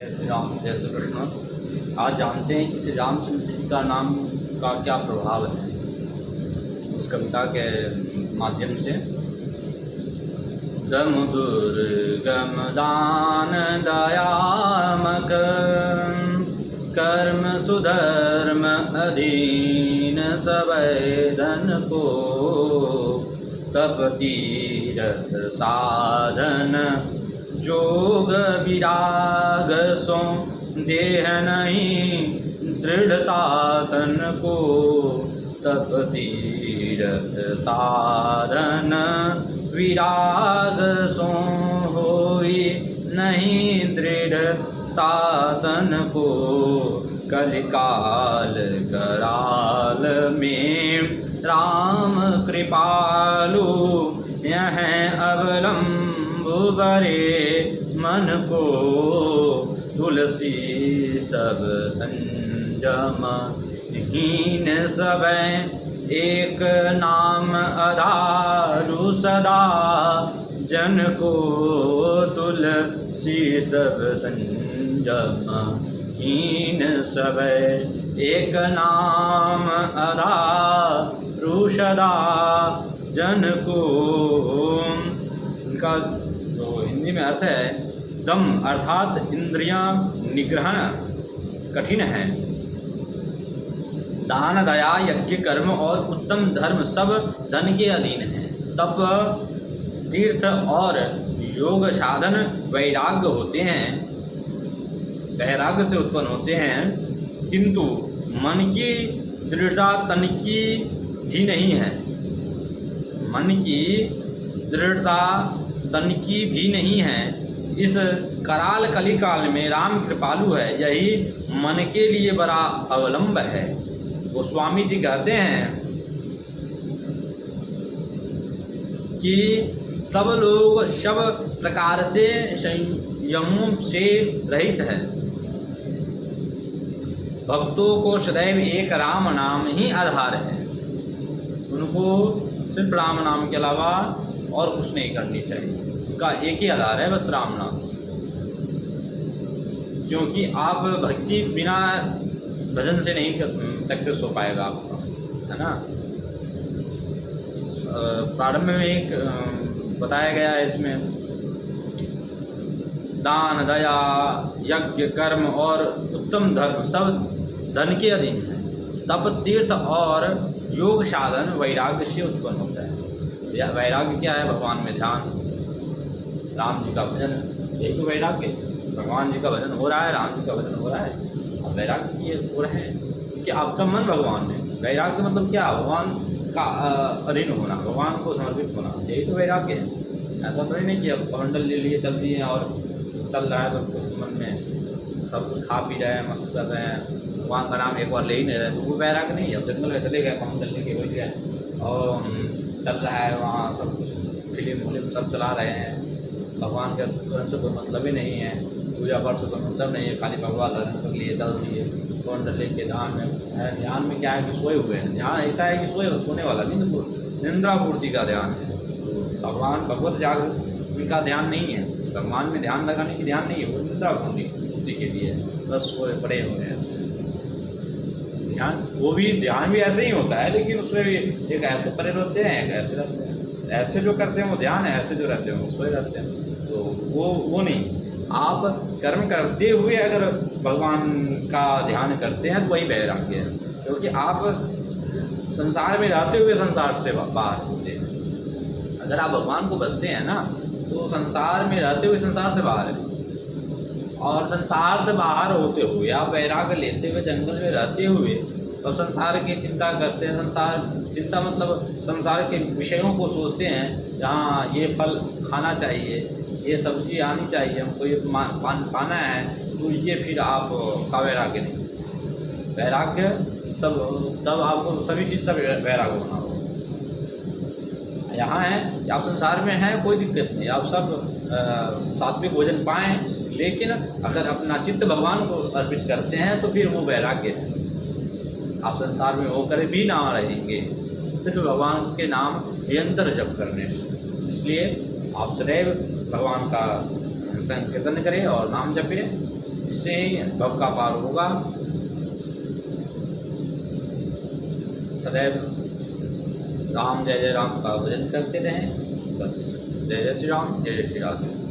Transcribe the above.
श्री राम जय श्री कृष्ण। आज जानते हैं कि श्री रामचंद्र जी का नाम का क्या प्रभाव है उस कविता के माध्यम से। दम दुर्गम दान दयामक कर्म सुधर्म अधीन सबैधन को तप तीरथ साधन जोग विराग सो देह नहीं दृढ़ता तन को तप तीरथ साधन विराग सो होई नहीं दृढ़ता तन को कलिकाल कराल में राम कृपालु यह अवलंब बरे मन को तुलसी सब संजम हीन सब एक नाम आधारु सदा जन को तुलसी सब संजम हीन सब एक नाम आधारु सदा जन को। इनका तो हिंदी में अर्थ है दम अर्थात इंद्रियां निग्रहण कठिन है, दान दया यज्ञ कर्म और उत्तम धर्म सब धन के अधीन है, तप तीर्थ और योग साधन वैराग्य होते हैं, वैराग्य से उत्पन्न होते हैं, किंतु मन की दृढ़ता तन की भी नहीं है। मन की दृढ़ता तन की भी नहीं है। इस कराल कलिकाल में राम कृपालु है, यही मन के लिए बड़ा अवलंब है। गोस्वामी जी कहते हैं कि सब लोग सब प्रकार से संयमों से रहित है, भक्तों को सदैव एक राम नाम ही आधार है। उनको सिर्फ राम नाम के अलावा और कुछ नहीं करनी चाहिए, उनका एक ही आधार है, बस राम नाम। क्योंकि आप भक्ति बिना भजन से नहीं सक्सेस हो पाएगा आपका, है ना। प्रारंभ में एक बताया गया है इसमें दान दया यज्ञ कर्म और उत्तम धर्म सब धन के अधीन है, तप तीर्थ और योग साधन वैराग्य से उत्पन्न होता है। वैराग्य क्या है? भगवान में ध्यान, राम जी का भजन, यही तो वैराग्य। भगवान जी का भजन हो रहा है, राम जी का भजन हो रहा है, आप वैराग्य किए हो रहे हैं क्योंकि आपका मन भगवान में। वैराग्य मतलब क्या? भगवान का अधीन होना, भगवान को समर्पित होना, यही तो वैराग्य है। ऐसा तो नहीं कि अब कमंडल ले लिए चल दिए और चल रहा है सब कुछ मन में, सब कुछ खा पी रहे हैं, मस्त कर रहे हैं, भगवान का नाम एक बार ले ही नहीं रहे, तो वो वैराग्य नहीं है। अब जंगल में चले गए, कमंडल लेके बैठ गए और चल रहा है वहाँ सब कुछ, फिल्म सब चला रहे हैं, भगवान के तुरंत से कोई मतलब ही नहीं है, पूजा पाठ से कोई मतलब नहीं है, खाली भगवान लड़ने के लिए चल रही है। कौन डर लेके ध्यान में है? ध्यान में क्या है कि सोए हुए हैं। ध्यान ऐसा है कि सोने वाला नहीं, तो निंद्रा पूर्ति का ध्यान है। तो भगवान भगवत जागृत उनका ध्यान नहीं है, भगवान में ध्यान लगाने की ध्यान नहीं है, वो निंद्रा पूर्ति के लिए बस सोए पड़े हुए हैं। ध्यान वो भी ध्यान भी ऐसे ही होता है, लेकिन उसमें भी एक ऐसे परे रहते हैं, एक ऐसे रहते हैं। ऐसे जो करते हैं वो ध्यान है, ऐसे जो रहते हैं वो सोए रहते हैं। तो वो नहीं, आप कर्म करते हुए अगर भगवान का ध्यान करते हैं तो वही वैराग्य है। क्योंकि आप संसार में रहते हुए संसार से बाहर होते हैं। अगर आप भगवान को बसते हैं ना, तो संसार में रहते हुए संसार से बाहर है, और संसार से बाहर होते हुए आप वैराग्य लेते हुए जंगल में रहते हुए और संसार की चिंता करते हैं। संसार चिंता मतलब संसार के विषयों को सोचते हैं, जहाँ ये फल खाना चाहिए, ये सब्जी आनी चाहिए, हमको ये पाना है, तो ये फिर आप का वैराग्य नहीं। वैराग्य तब आपको सभी चीज़ से वैराग्य होना होगा। यहाँ है कि आप संसार में हैं, कोई दिक्कत नहीं, आप सब सात्विक भोजन पाएँ, लेकिन अगर अपना चित्त भगवान को अर्पित करते हैं तो फिर वो वैराग्य है। आप संसार में होकर भी ना रहेंगे, सिर्फ भगवान के नाम निरंतर जप करने से। इसलिए आप सदैव भगवान का संकीर्तन करें और नाम जपें। उससे भव का पार होगा। सदैव राम जय जय राम का भजन करते रहें। बस जय जय श्री राम, जय जय श्री राम।